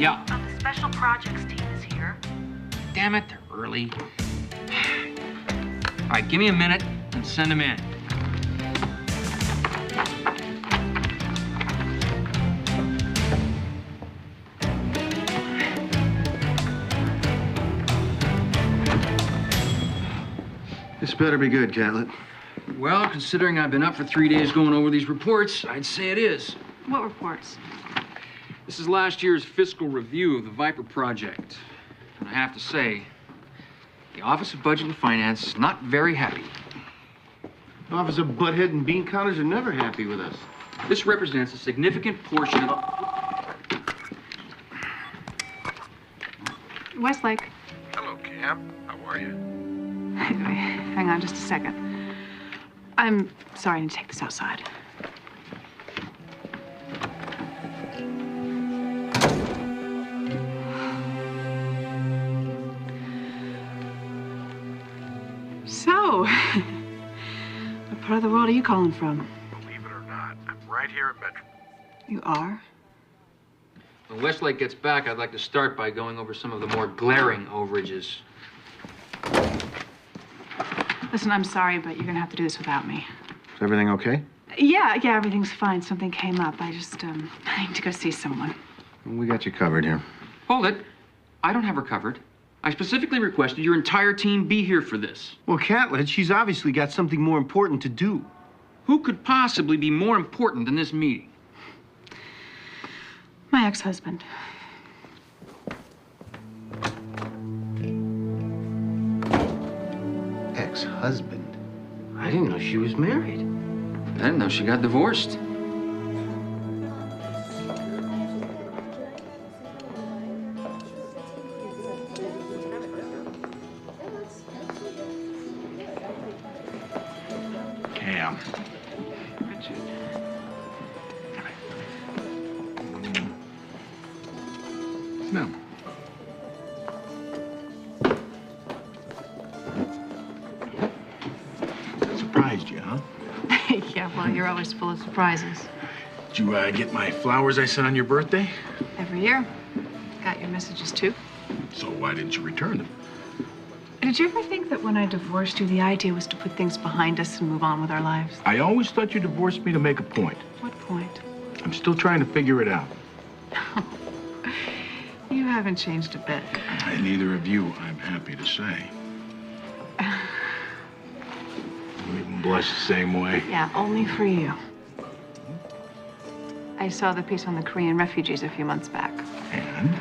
Yeah. The special projects team is here. Damn it, they're early. All right, give me a minute and send them in. This better be good, Catlett. Well, considering I've been up for 3 days going over these reports, I'd say it is. What reports? This is last year's fiscal review of the Viper project. And I have to say, the Office of Budget and Finance is not very happy. The Office of Butthead and Bean Counters are never happy with us. This represents a significant portion of... Westlake. Hello, Cam. How are you? Hang on just a second. I'm sorry, I need to take this outside. So, what part of the world are you calling from? Believe it or not, I'm right here at Metro. You are? When Westlake gets back, I'd like to start by going over some of the more glaring overages. Listen, I'm sorry, but you're gonna have to do this without me. Is everything okay? Yeah, everything's fine. Something came up. I just, I need to go see someone. We got you covered here. Hold it. I don't have her covered. I specifically requested your entire team be here for this. Well, Catlett, she's obviously got something more important to do. Who could possibly be more important than this meeting? My ex-husband. Ex-husband? I didn't know she was married. I didn't know she got divorced. Cam. Richard. No. Surprised you, huh? Yeah, well, you're always full of surprises. Did you get my flowers I sent on your birthday? Every year. Got your messages, too. So why didn't you return them? Did you ever think that when I divorced you, the idea was to put things behind us and move on with our lives? I always thought you divorced me to make a point. What point? I'm still trying to figure it out. You haven't changed a bit. And neither of you, I'm happy to say. You even blush the same way. Yeah, only for you. I saw the piece on the Korean refugees a few months back. And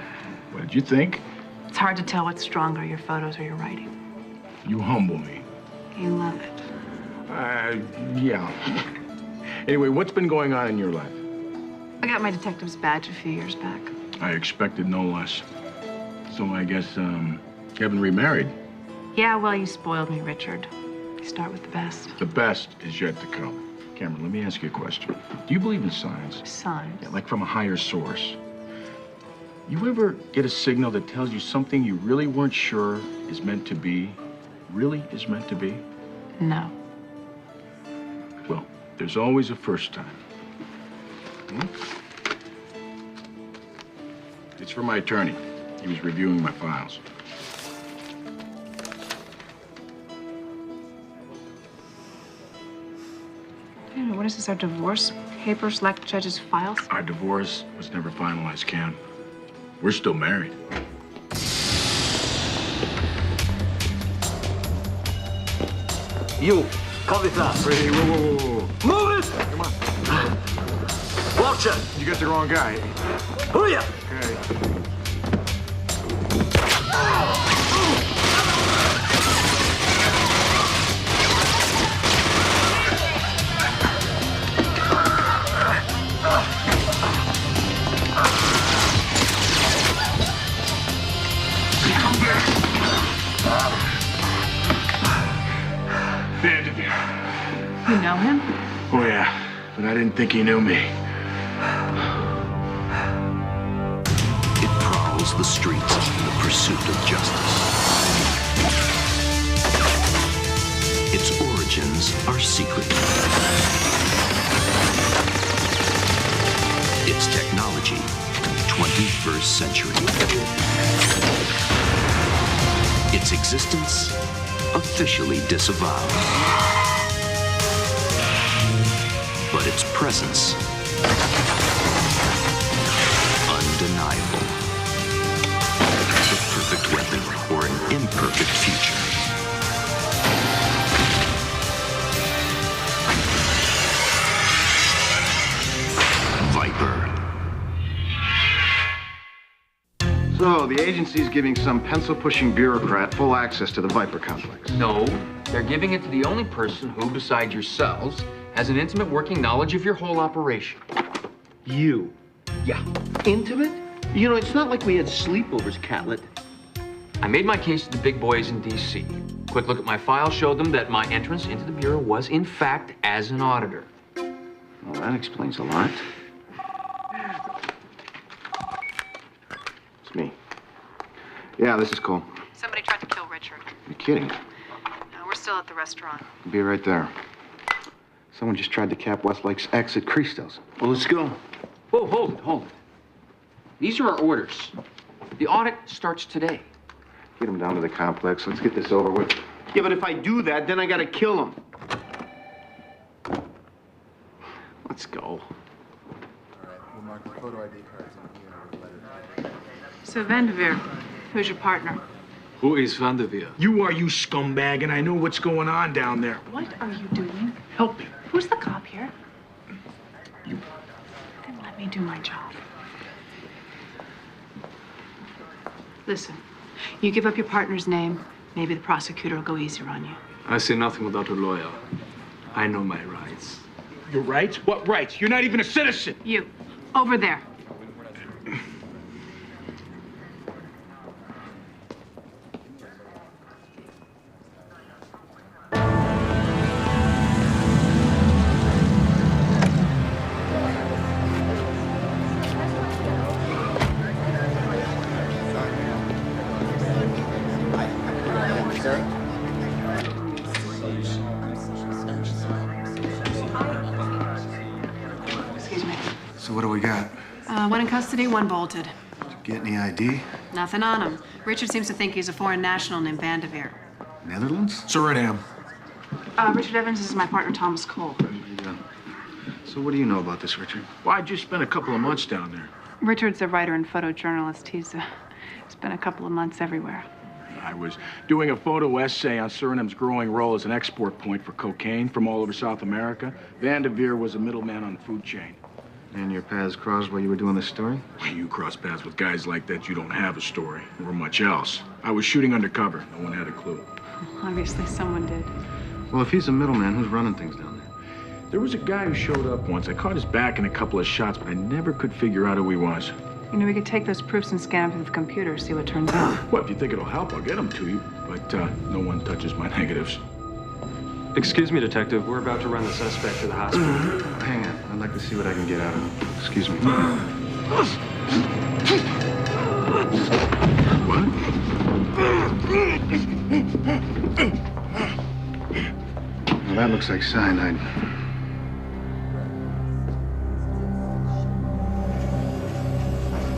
what did you think? It's hard to tell what's stronger, your photos or your writing. You humble me. You love it. Yeah. Anyway, what's been going on in your life? I got my detective's badge a few years back. I expected no less. So I guess, you haven't remarried. Yeah, well, you spoiled me, Richard. You start with the best. The best is yet to come. Cameron, let me ask you a question. Do you believe in signs? Signs? Yeah, like from a higher source. You ever get a signal that tells you something you really weren't sure is meant to be, really is meant to be? No. Well, there's always a first time. It's for my attorney. He was reviewing my files. What is this, our divorce papers, like the judge's files? Our divorce was never finalized, Cam. We're still married. You, copy that. Hey, whoa. Move it! Come on. Watch it! You got the wrong guy. Hooyah! Okay. Vanderveer. You know him? Oh, yeah, but I didn't think he knew me. It prowls the streets in the pursuit of justice. Its origins are secret. Its technology, 21st century. Its existence officially disavowed. But its presence undeniable. The perfect weapon for an imperfect future. Viper. So, the agency's giving some pencil-pushing bureaucrat full access to the Viper complex. No, they're giving it to the only person who, besides yourselves, has an intimate working knowledge of your whole operation. You. Yeah. Intimate? You know, it's not like we had sleepovers, Catlett. I made my case to the big boys in D.C. Quick look at my file showed them that my entrance into the Bureau was, in fact, as an auditor. Well, that explains a lot. It's me. Yeah, this is Cole. Somebody tried to kill Richard. You're kidding. No, we're still at the restaurant. I'll be right there. Someone just tried to cap Westlake's ex at Christo's. Well, let's go. Whoa, hold it. These are our orders. The audit starts today. Get him down to the complex. Let's get this over with. Yeah, but if I do that, then I gotta kill him. Let's go. All right, we'll mark the photo ID cards on here with a letter. So, Vanderveer, who's your partner? Who is Vanderveer? You are, you scumbag, and I know what's going on down there. What are you doing? Help me. Who's the cop here? Then let me do my job. Listen, you give up your partner's name, maybe the prosecutor will go easier on you. I say nothing without a lawyer. I know my rights. Your rights? What rights? You're not even a citizen. You, over there. Excuse me. So what do we got? One in custody, one bolted. Did you get any ID? Nothing on him. Richard seems to think he's a foreign national named Vanderveer. Netherlands? Suriname. Richard Evans is my partner, Thomas Cole. So what do you know about this, Richard? Well, I just spent a couple of months down there. Richard's a writer and photojournalist. He's spent a couple of months everywhere. I was doing a photo essay on Suriname's growing role as an export point for cocaine from all over South America. Vanderveer was a middleman on the food chain. And your paths crossed while you were doing this story? When you cross paths with guys like that, you don't have a story or much else. I was shooting undercover. No one had a clue. Obviously, someone did. Well, if he's a middleman, who's running things down there? There was a guy who showed up once. I caught his back in a couple of shots, but I never could figure out who he was. You know, we could take those proofs and scan them to the computer, see what turns out. Well, if you think it'll help, I'll get them to you. But no one touches my negatives. Excuse me, Detective. We're about to run the suspect to the hospital. Hang on. I'd like to see what I can get out of him. Excuse me. Well, that looks like cyanide.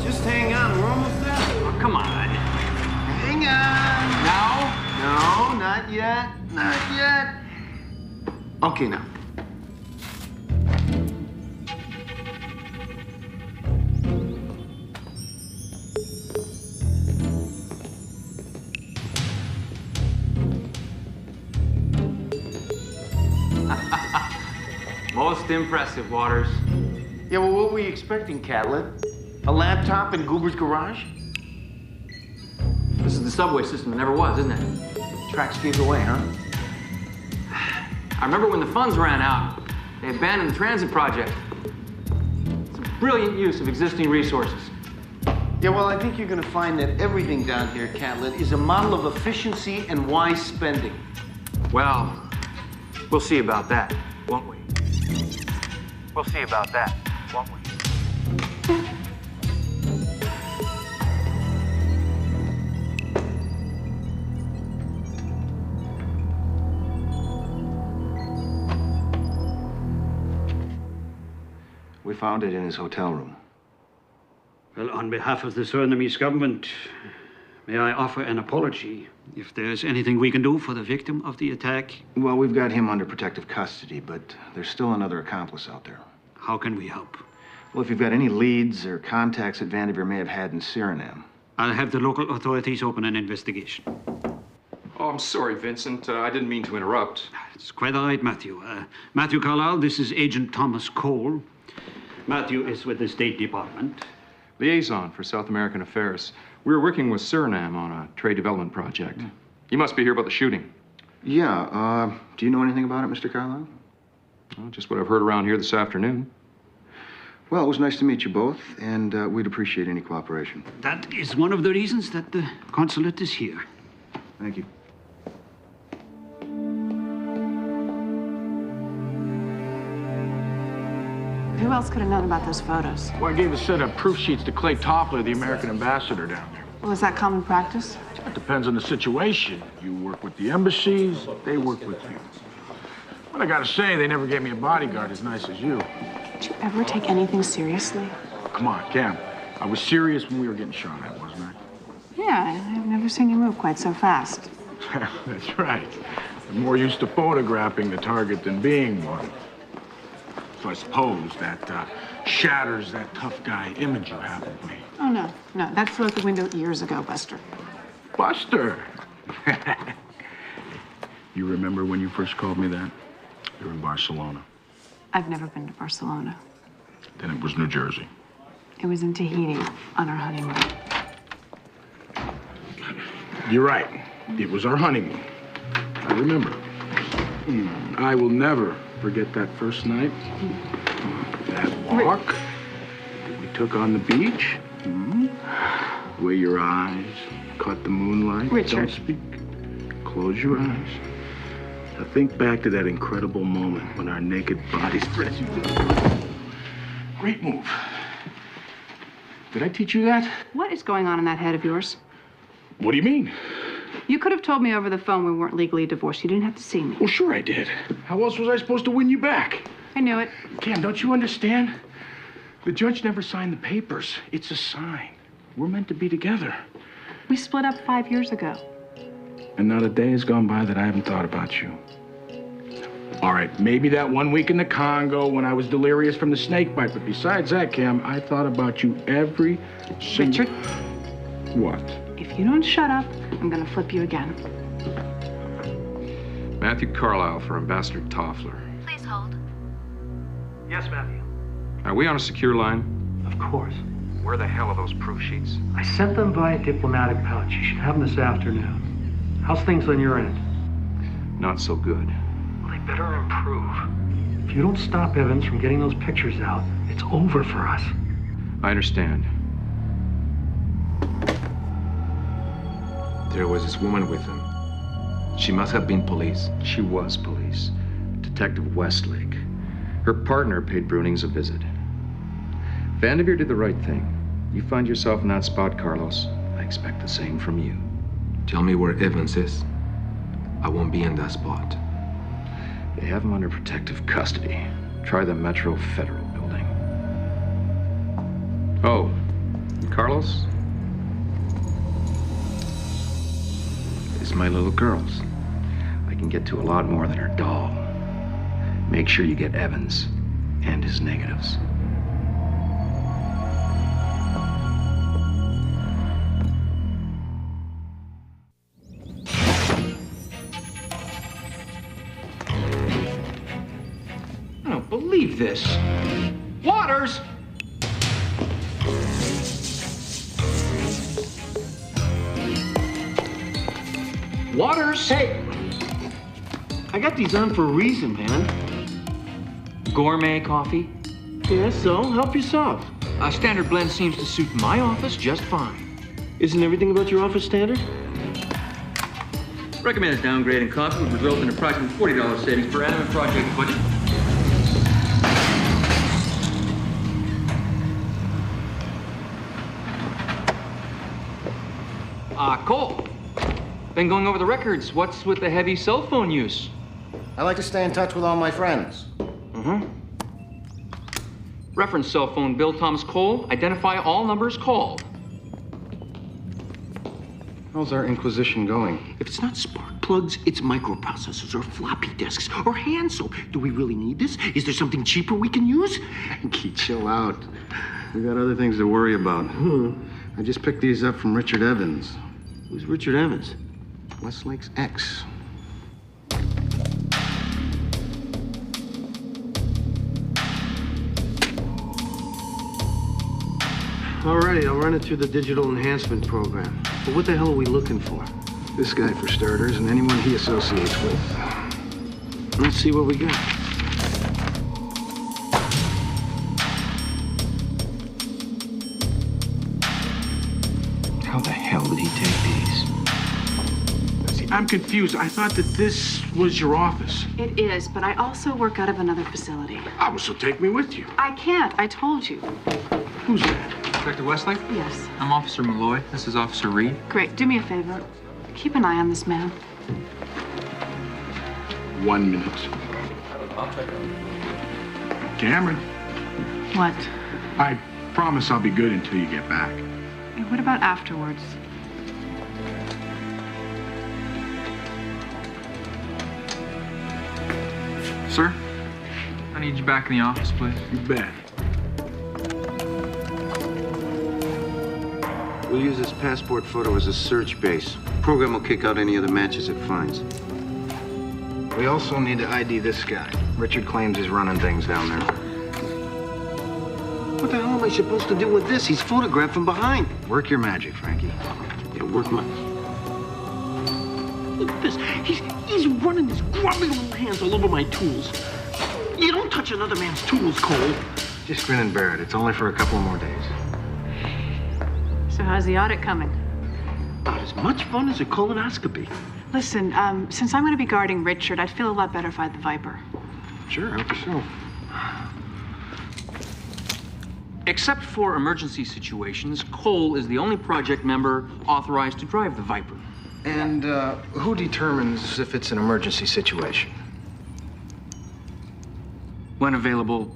Just hang on. We're almost there. Oh, come on. Hang on. Now? No, not yet. Not yet. Okay, now. Most impressive, Waters. Yeah, well, what were you expecting, Catlett? A laptop in Goober's garage? This is the subway system. It never was, isn't it? Tracks gave away, huh? I remember when the funds ran out, they abandoned the transit project. It's a brilliant use of existing resources. Yeah, well, I think you're gonna find that everything down here, Catlett, is a model of efficiency and wise spending. Well, we'll see about that, won't we? We'll see about that, won't we? We found it in his hotel room. Well, on behalf of the Surinamese government, may I offer an apology if there's anything we can do for the victim of the attack? Well, we've got him under protective custody, but there's still another accomplice out there. How can we help? Well, if you've got any leads or contacts that Vanderveer may have had in Suriname. I'll have the local authorities open an investigation. Oh, I'm sorry, Vincent. I didn't mean to interrupt. It's quite all right, Matthew. Matthew Carlisle, this is Agent Thomas Cole. Matthew is with the State Department. Liaison for South American Affairs. We were working with Suriname on a trade development project. You must be here about the shooting. Yeah, do you know anything about it, Mr. Carlisle? Well, just what I've heard around here this afternoon. Well, it was nice to meet you both, and we'd appreciate any cooperation. That is one of the reasons that the consulate is here. Thank you. Who else could have known about those photos? Well, I gave a set of proof sheets to Clay Toffler, the American ambassador down there. Well, is that common practice? It depends on the situation. You work with the embassies, they work with you. But I gotta say, they never gave me a bodyguard as nice as you. Did you ever take anything seriously? Come on, Cam. I was serious when we were getting shot at, wasn't I? Yeah, I've never seen you move quite so fast. That's right. I'm more used to photographing the target than being one. So I suppose that shatters that tough guy image you have of me. Oh, no. No, that flew out the window years ago, Buster. Buster! You remember when you first called me that? You were in Barcelona. I've never been to Barcelona. Then it was New Jersey. It was in Tahiti on our honeymoon. You're right. It was our honeymoon. I remember. I will never forget that first night. That walk that we took on the beach. The way your eyes caught the moonlight. Richard. Don't speak. Close your eyes. Now think back to that incredible moment when our naked bodies threatened you. Great move. Did I teach you that? What is going on in that head of yours? What do you mean? You could have told me over the phone we weren't legally divorced. You didn't have to see me. Well, sure I did. How else was I supposed to win you back? I knew it. Cam, don't you understand? The judge never signed the papers. It's a sign. We're meant to be together. We split up 5 years ago. And not a day has gone by that I haven't thought about you. All right, maybe that 1 week in the Congo when I was delirious from the snake bite. But besides that, Cam, I thought about you every single... Richard? What? If you don't shut up, I'm gonna flip you again. Matthew Carlisle for Ambassador Toffler. Please hold. Yes, Matthew. Are we on a secure line? Of course. Where the hell are those proof sheets? I sent them via diplomatic pouch. You should have them this afternoon. How's things on your end? Not so good. Well, they better improve. If you don't stop Evans from getting those pictures out, it's over for us. I understand. There was this woman with him. She must have been police. She was police. Detective Westlake. Her partner paid Brunings a visit. Vanderveer did the right thing. You find yourself in that spot, Carlos, I expect the same from you. Tell me where Evans is. I won't be in that spot. They have him under protective custody. Try the Metro Federal building. Oh, Carlos? It's my little girls. I can get to a lot more than her doll. Make sure you get Evans and his negatives. I don't believe this. Waters! Waters! Hey! I got these on for a reason, man. Gourmet coffee? Yeah, so? Help yourself. A standard blend seems to suit my office just fine. Isn't everything about your office standard? Recommended downgrade in coffee would result in approximately $40 savings per annum in project budget. Cole. Been going over the records. What's with the heavy cell phone use? I like to stay in touch with all my friends. Reference cell phone Bill Thomas Cole. Identify all numbers called. How's our inquisition going? If it's not spark plugs, it's microprocessors or floppy disks or hand soap. Do we really need this? Is there something cheaper we can use? Frankie, chill out. We got other things to worry about. I just picked these up from Richard Evans. Who's Richard Evans? Westlake's ex. Alrighty, I'll run it through the digital enhancement program. But what the hell are we looking for? This guy, for starters, and anyone he associates with. Let's see what we got. How the hell did he take these? See, I'm confused. I thought that this was your office. It is, but I also work out of another facility. Oh, so take me with you. I can't. I told you. Who's that? Detective Westlake? Yes. I'm Officer Malloy. This is Officer Reed. Great. Do me a favor. Keep an eye on this man. 1 minute. Cameron. What? I promise I'll be good until you get back. Hey, what about afterwards? Sir, I need you back in the office, please. You bet. We'll use this passport photo as a search base. Program will kick out any other matches it finds. We also need to ID this guy. Richard claims he's running things down there. What the hell am I supposed to do with this? He's photographed from behind. Work your magic, Frankie. Yeah, work my... Look at this. He's running his grubby little hands all over my tools. You don't touch another man's tools, Cole. Just grin and bear it. It's only for a couple more days. So how's the audit coming? About as much fun as a colonoscopy. Listen, since I'm going to be guarding Richard, I'd feel a lot better if I had the Viper. Sure, help yourself. Except for emergency situations, Cole is the only project member authorized to drive the Viper. And who determines if it's an emergency situation? When available,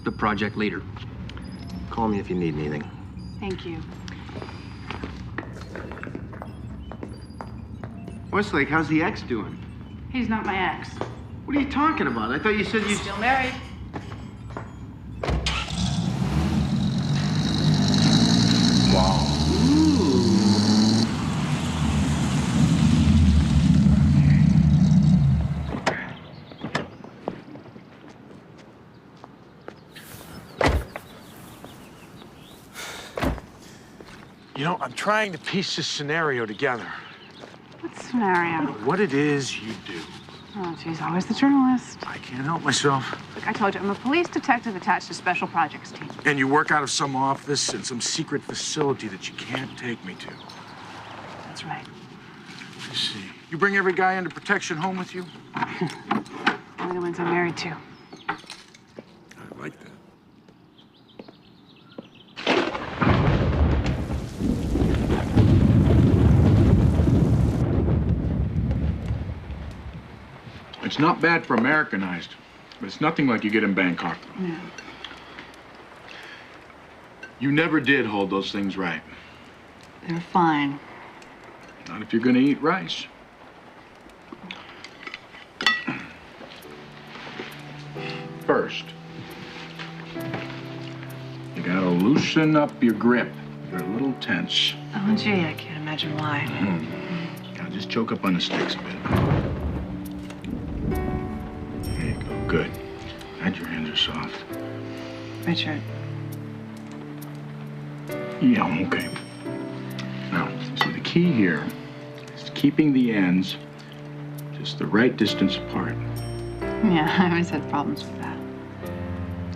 the project leader. Call me if you need anything. Thank you. Westlake, how's the ex doing? He's not my ex. What are you talking about? I thought you said you... Still married. Wow. You know, I'm trying to piece this scenario together. What scenario? What it is you do. Oh, geez, always the journalist. I can't help myself. Look, I told you, I'm a police detective attached to special projects team. And you work out of some office in some secret facility that you can't take me to. That's right. I see. You bring every guy under protection home with you? Only the ones I'm married to. I like that. It's not bad for Americanized, but it's nothing like you get in Bangkok. Yeah. You never did hold those things right. They're fine. Not if you're gonna eat rice. First, you gotta loosen up your grip. You're a little tense. Oh, gee, I can't imagine why. Now just choke up on the sticks a bit. There you go, good. Glad your hands are soft. Richard. Yeah, okay. Now, so the key here is keeping the ends just the right distance apart. Yeah, I always had problems with that.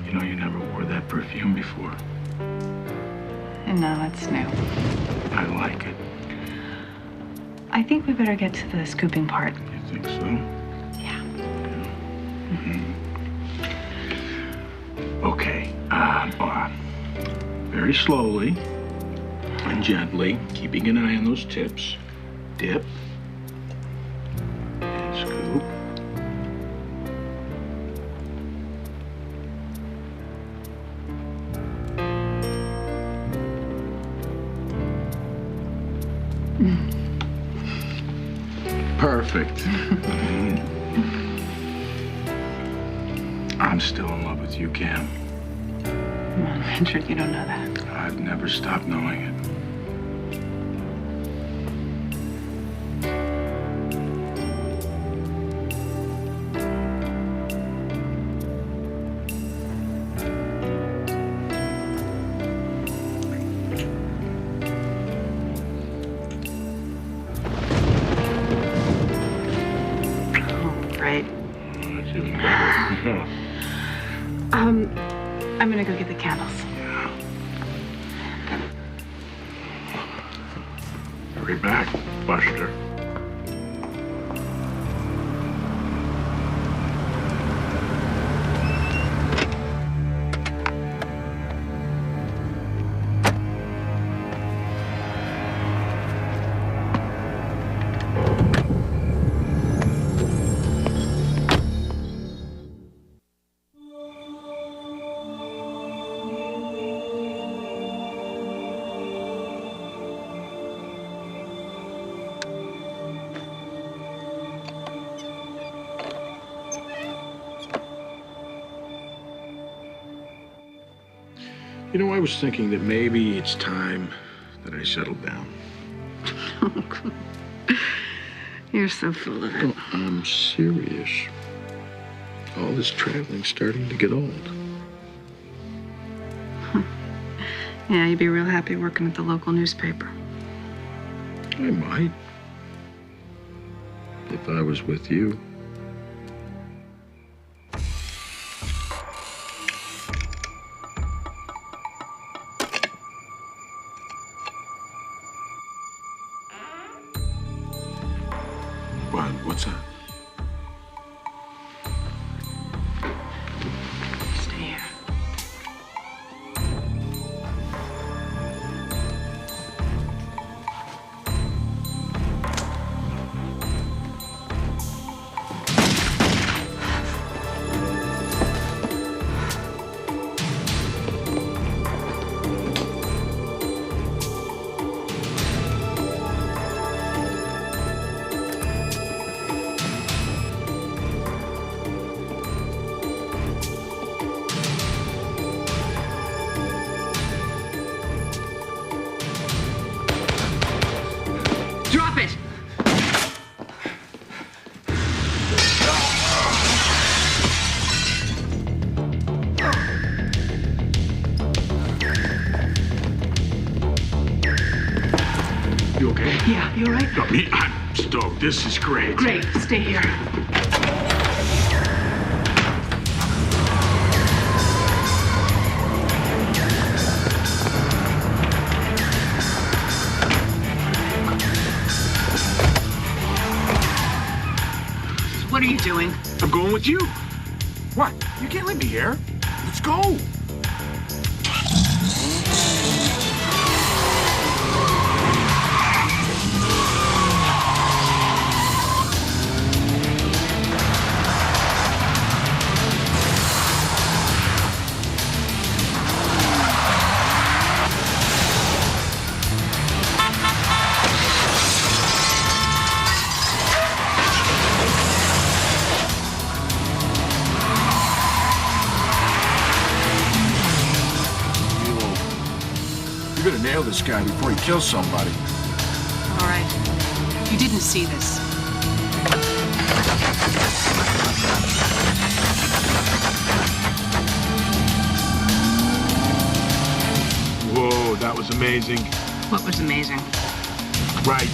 You know, you never wore that perfume before. No, it's new. I like it. I think we better get to the scooping part. You think so? Yeah. Okay. Very slowly and gently, keeping an eye on those tips. Dip. And scoop. perfect. I'm still in love with you, Cam. Come on, Richard, you don't know that. I've never stopped knowing it. I'm gonna go get the candles. Hurry back, Buster. You know, I was thinking that maybe it's time that I settled down. You're so full of it. Well, I'm serious. All this traveling's starting to get old. Yeah, you'd be real happy working at the local newspaper. I might. If I was with you. What's that? Stay here. Drop it! You okay? Yeah, you all right? No, I'm stoked. This is great. Great, stay here. What are you doing? I'm going with you. What? You can't leave me here. Let's go. You better nail this guy before he kills somebody. All right. You didn't see this. Whoa, that was amazing. What was amazing? Right.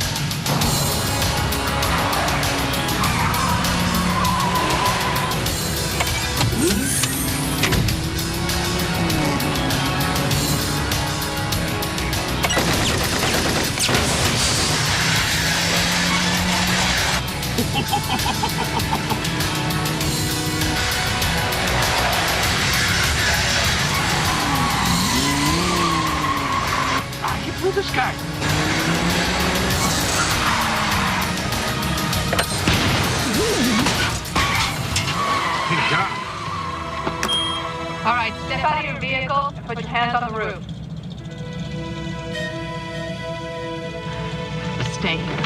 I can pull this guy. Good job. All right, step out of your vehicle and put your hands on the roof. Stay here.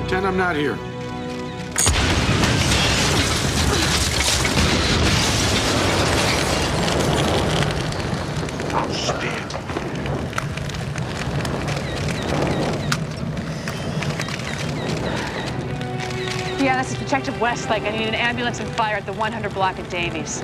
Pretend I'm not here. Outstanding. Yeah, this is Detective Westlake. I need an ambulance and fire at the 100 block of Davies.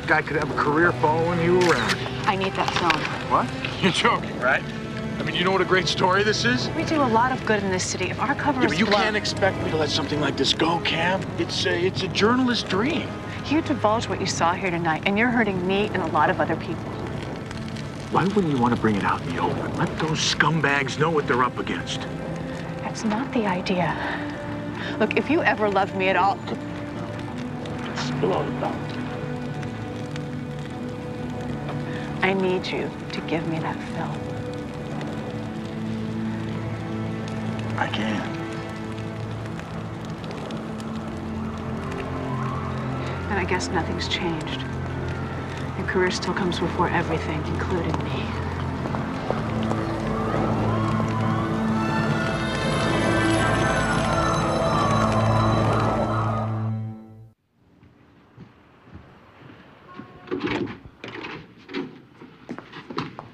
Guy could have a career following you around. I need that film. What? You're joking, right? I mean, you know what a great story this is? We do a lot of good in this city. If our cover Yeah, is but you blown... can't expect me to let something like this go, Cam. It's a journalist's dream. You divulged what you saw here tonight, and you're hurting me and a lot of other people. Why wouldn't you want to bring it out in the open? Let those scumbags know what they're up against. That's not the idea. Look, if you ever loved me at all... Spill all about. I need you to give me that film. I can. And I guess nothing's changed. Your career still comes before everything, including me.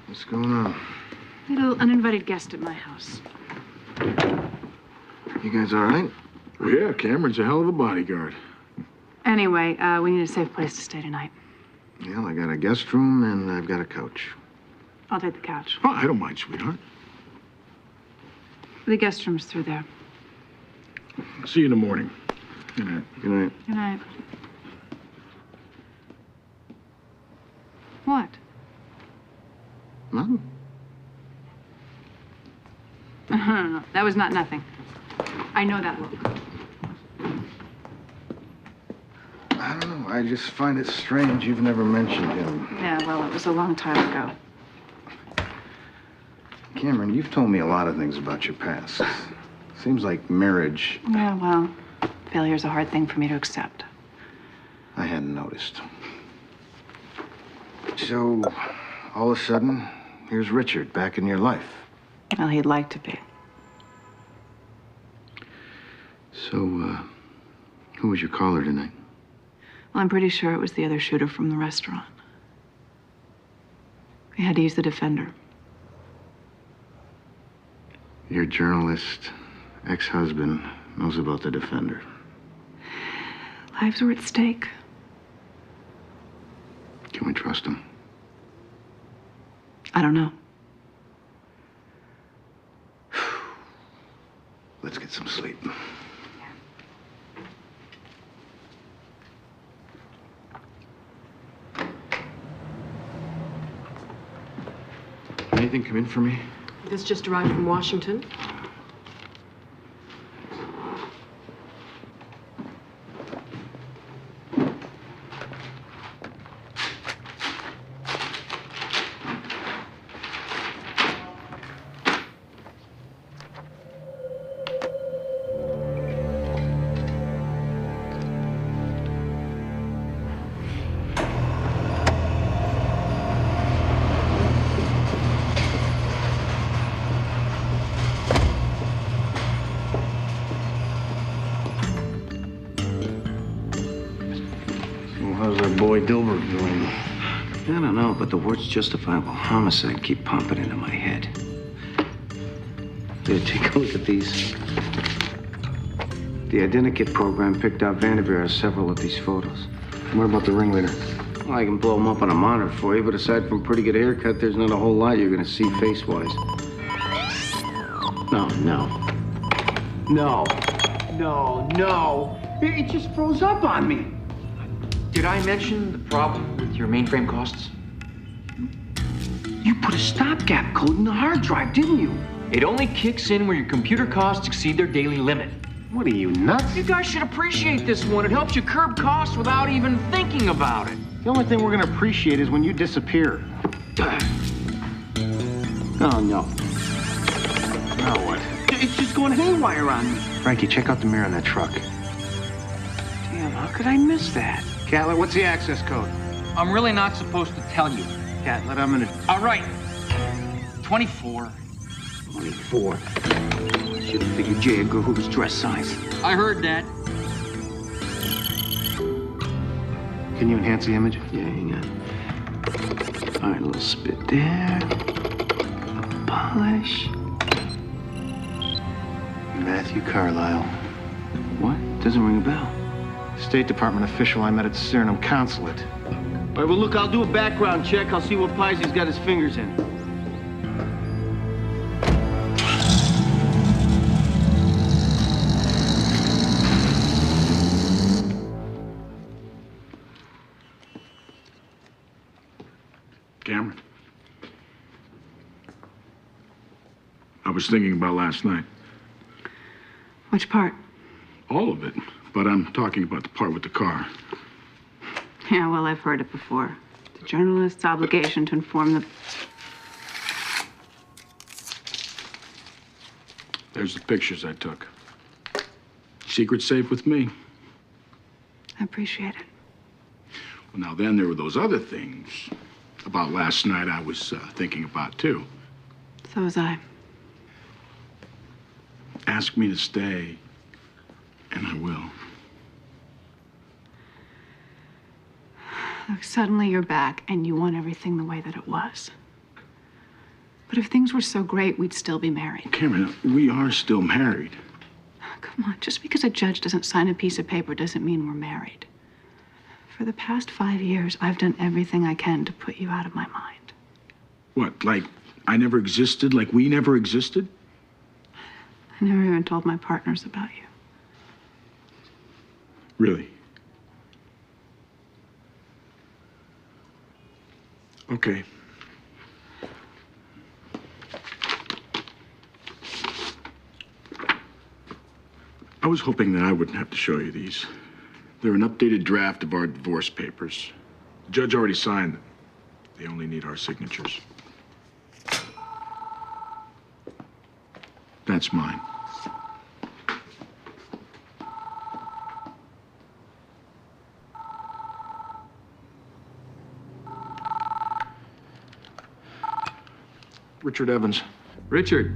What's going on? Little uninvited guest at my house. You guys all right? Well, yeah, Cameron's a hell of a bodyguard. Anyway, we need a safe place to stay tonight. Well, I got a guest room and I've got a couch. I'll take the couch. Oh, I don't mind, sweetheart. The guest room's through there. See you in the morning. Good night. Good night. Good night. What? Nothing. No. That was not nothing. I know that look. I don't know. I just find it strange you've never mentioned him. Yeah, well, it was a long time ago. Cameron, you've told me a lot of things about your past. Seems like marriage... Yeah, well, failure's a hard thing for me to accept. I hadn't noticed. So, all of a sudden, here's Richard back in your life. Well, he'd like to be. So, who was your caller tonight? Well, I'm pretty sure it was the other shooter from the restaurant. We had to use the defender. Your journalist ex-husband knows about the defender. Lives were at stake. Can we trust him? I don't know. Let's get some sleep. Anything come in for me? This just arrived from Washington. How's our boy Dilbert doing? I don't know, but the words justifiable homicide keep pumping into my head. Here, take a look at these. The identikit program picked out Vanderveer as several of these photos. What about the ringleader? Well, I can blow them up on a monitor for you, but aside from pretty good haircut, there's not a whole lot you're gonna see face-wise. No. It just froze up on me. Did I mention the problem with your mainframe costs? You put a stopgap code in the hard drive, didn't you? It only kicks in where your computer costs exceed their daily limit. What are you, nuts? You guys should appreciate this one. It helps you curb costs without even thinking about it. The only thing we're gonna appreciate is when you disappear. Oh, no. Now what? It's just going haywire on me. Frankie, check out the mirror on that truck. Damn, how could I miss that? Catler, what's the access code? I'm really not supposed to tell you. Catler, I'm gonna... All right. 24. 24. Should have figured Jay a girl who was dress size. I heard that. Can you enhance the image? Yeah, hang on. All right, a little spit there. A polish. Matthew Carlisle. What? Doesn't ring a bell. State Department official I met at the Suriname consulate. All right, well, look, I'll do a background check. I'll see what pies he's got his fingers in. Cameron? I was thinking about last night. Which part? All of it. But I'm talking about the part with the car. Yeah, well, I've heard it before. The journalist's obligation to inform the... There's the pictures I took. Secret safe with me. I appreciate it. Well, now then, there were those other things about last night I was thinking about, too. So was I. Ask me to stay, and I will. Look, suddenly you're back, and you want everything the way that it was. But if things were so great, we'd still be married. Cameron, we are still married. Come on, just because a judge doesn't sign a piece of paper doesn't mean we're married. For the past 5 years, I've done everything I can to put you out of my mind. What, like I never existed? Like we never existed? I never even told my partners about you. Really? Okay. I was hoping that I wouldn't have to show you these. They're an updated draft of our divorce papers. The judge already signed them. They only need our signatures. That's mine. Richard Evans. Richard,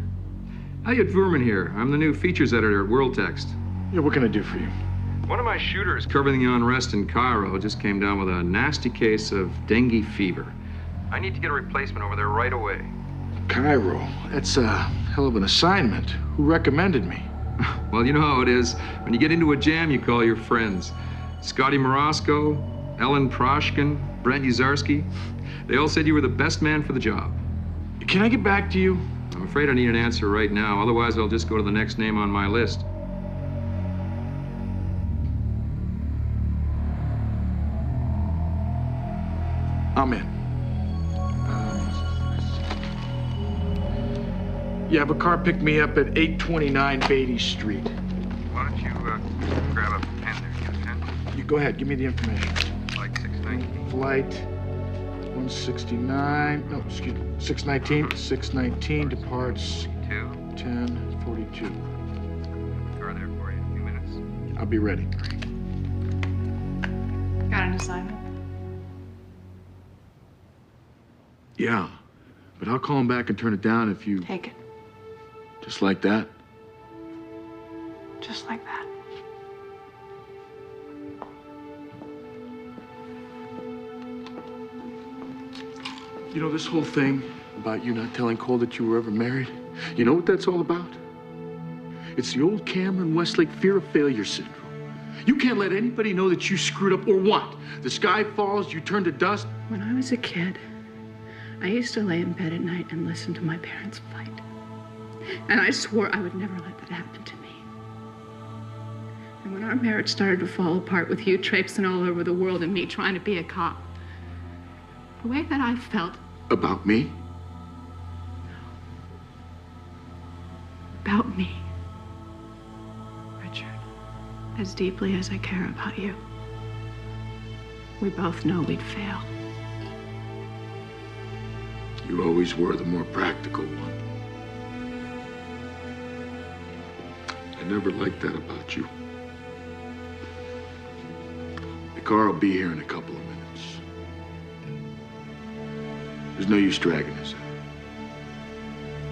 Elliot Verman here. I'm the new features editor at World Text. Yeah, what can I do for you? One of my shooters covering the unrest in Cairo just came down with a nasty case of dengue fever. I need to get a replacement over there right away. Cairo? That's a hell of an assignment. Who recommended me? Well, you know how it is. When you get into a jam, you call your friends. Scotty Morosco, Ellen Proshkin, Brent Uzarski. They all said you were the best man for the job. Can I get back to you? I'm afraid I need an answer right now. Otherwise, I'll just go to the next name on my list. I'm in. You have a car pick me up at 829 Beatty Street. Why don't you grab a pen there? You have a pen? You go ahead, give me the information. Flight 619. Flight 169, no, excuse me, 619. 619 departs 10:42. Car there for you in a few minutes. I'll be ready. Got an assignment? Yeah, but I'll call him back and turn it down if you... Take it. Just like that? Just like that. You know, this whole thing about you not telling Cole that you were ever married, you know what that's all about? It's the old Cameron Westlake fear of failure syndrome. You can't let anybody know that you screwed up or what? The sky falls, you turn to dust? When I was a kid, I used to lay in bed at night and listen to my parents fight. And I swore I would never let that happen to me. And when our marriage started to fall apart with you traipsing all over the world and me trying to be a cop, the way that I felt... About me? About me. Richard, as deeply as I care about you, we both know we'd fail. You always were the more practical one. I never liked that about you. The car will be here in a couple of minutes. There's no use dragging this out.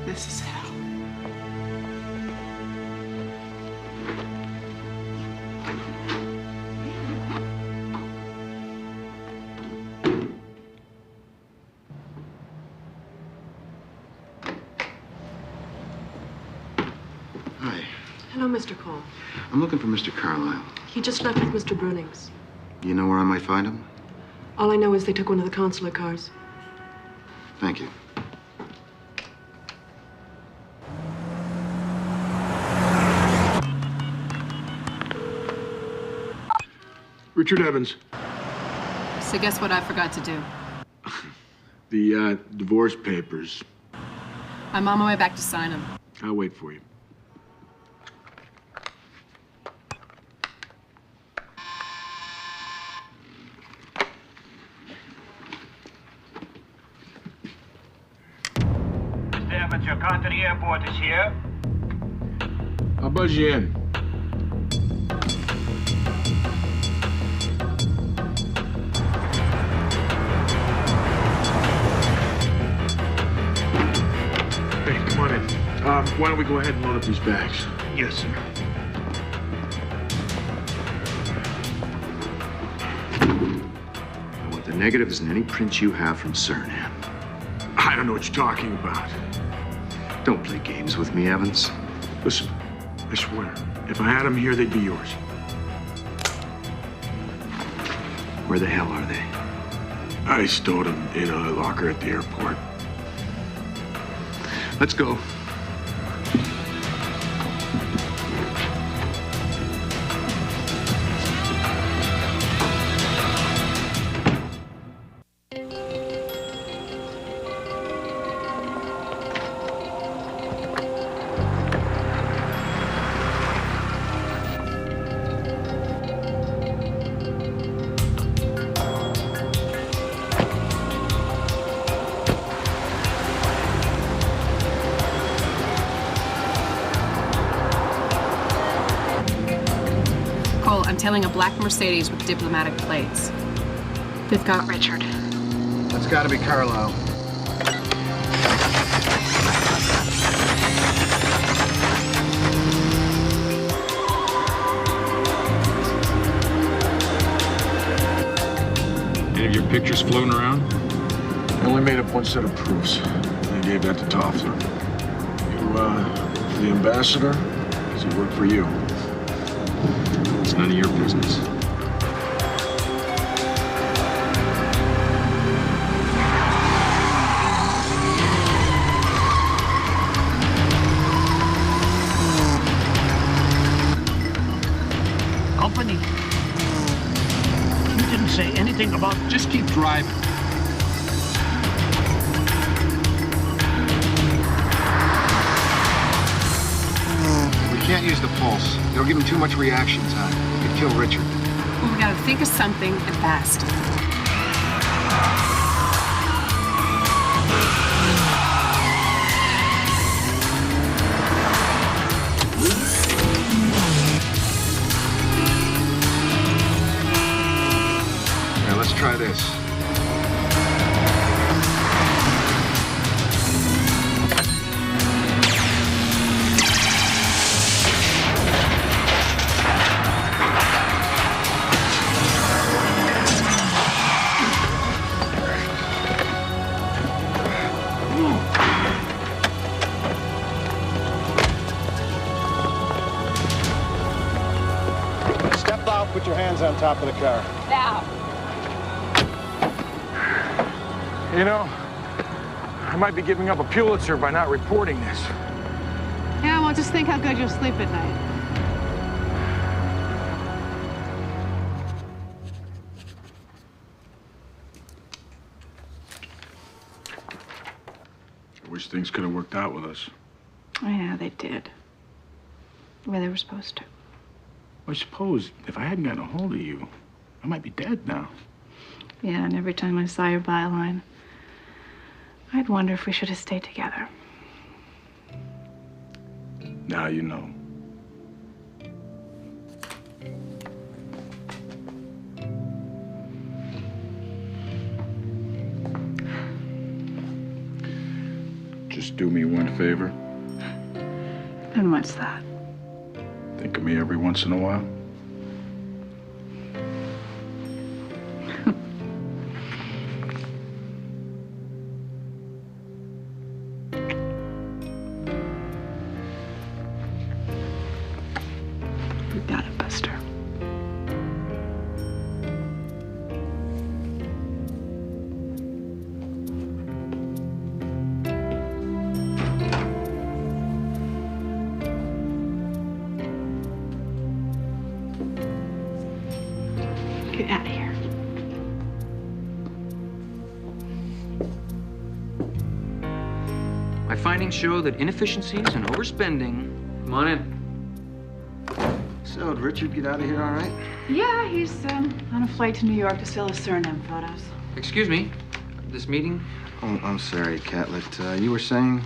This is hell. Hello, Mr. Cole. I'm looking for Mr. Carlyle. He just left with Mr. Brunings. You know where I might find him? All I know is they took one of the consular cars. Thank you. Richard Evans. So guess what I forgot to do? The divorce papers. I'm on my way back to sign them. I'll wait for you. Mr. Evans, your car to the airport is here. I'll buzz you in. Hey, come on in. Why don't we go ahead and load up these bags? Yes, sir. I want the negatives and any prints you have from Suriname. I don't know what you're talking about. Don't play games with me, Evans. Listen, I swear, if I had them here, they'd be yours. Where the hell are they? I stowed them in a locker at the airport. Let's go. I'm tailing a black Mercedes with diplomatic plates. They've got Richard. That's got to be Carlisle. Any of your pictures floating around? I only made up one set of proofs. I gave that to Toffler. You, the ambassador? Does he work for you? It's none of your business. Company. You didn't say anything about... Just keep driving. We can't use the pulse. It'll give him too much reaction time. It could kill Richard. Well, we gotta think of something and fast. Now let's try this. Put your hands on top of the car. Now. You know, I might be giving up a Pulitzer by not reporting this. Yeah, well, just think how good you'll sleep at night. I wish things could have worked out with us. Oh, yeah, they did. The way they were supposed to. I suppose if I hadn't gotten a hold of you, I might be dead now. Yeah, and every time I saw your byline, I'd wonder if we should have stayed together. Now you know. Just do me one favor. And what's that? Think of me every once in a while. Get out of here. My findings show that inefficiencies and overspending. Come on in. So, did Richard get out of here all right? Yeah, he's on a flight to New York to sell his Suriname photos. Excuse me. This meeting? Oh, I'm sorry, Catlett. You were saying?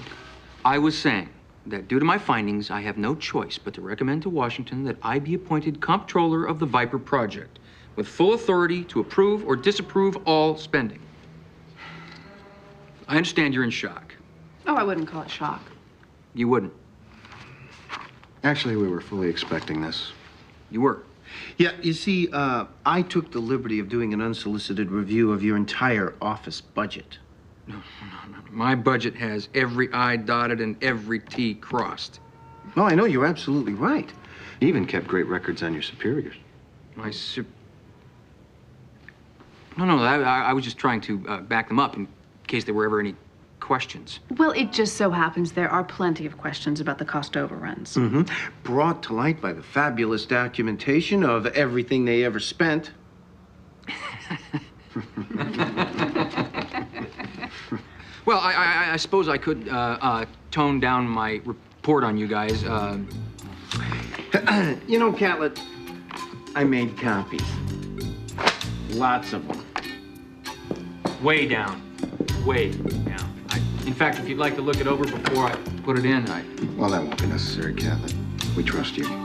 I was saying that due to my findings, I have no choice but to recommend to Washington that I be appointed comptroller of the Viper Project, with full authority to approve or disapprove all spending. I understand you're in shock. Oh, I wouldn't call it shock. You wouldn't. Actually, we were fully expecting this. You were. Yeah, you see, I took the liberty of doing an unsolicited review of your entire office budget. No. My budget has every I dotted and every T crossed. No, I know, you're absolutely right. You even kept great records on your superiors. No, I was just trying to back them up in case there were ever any questions. Well, it just so happens there are plenty of questions about the cost overruns. Mm-hmm. Brought to light by the fabulous documentation of everything they ever spent. Well, I suppose I could tone down my report on you guys. You know, Catlett, I made copies. Lots of them. Way down. Way down. In fact, if you'd like to look it over before I put it in, Well, that won't be necessary, Catlett. We trust you.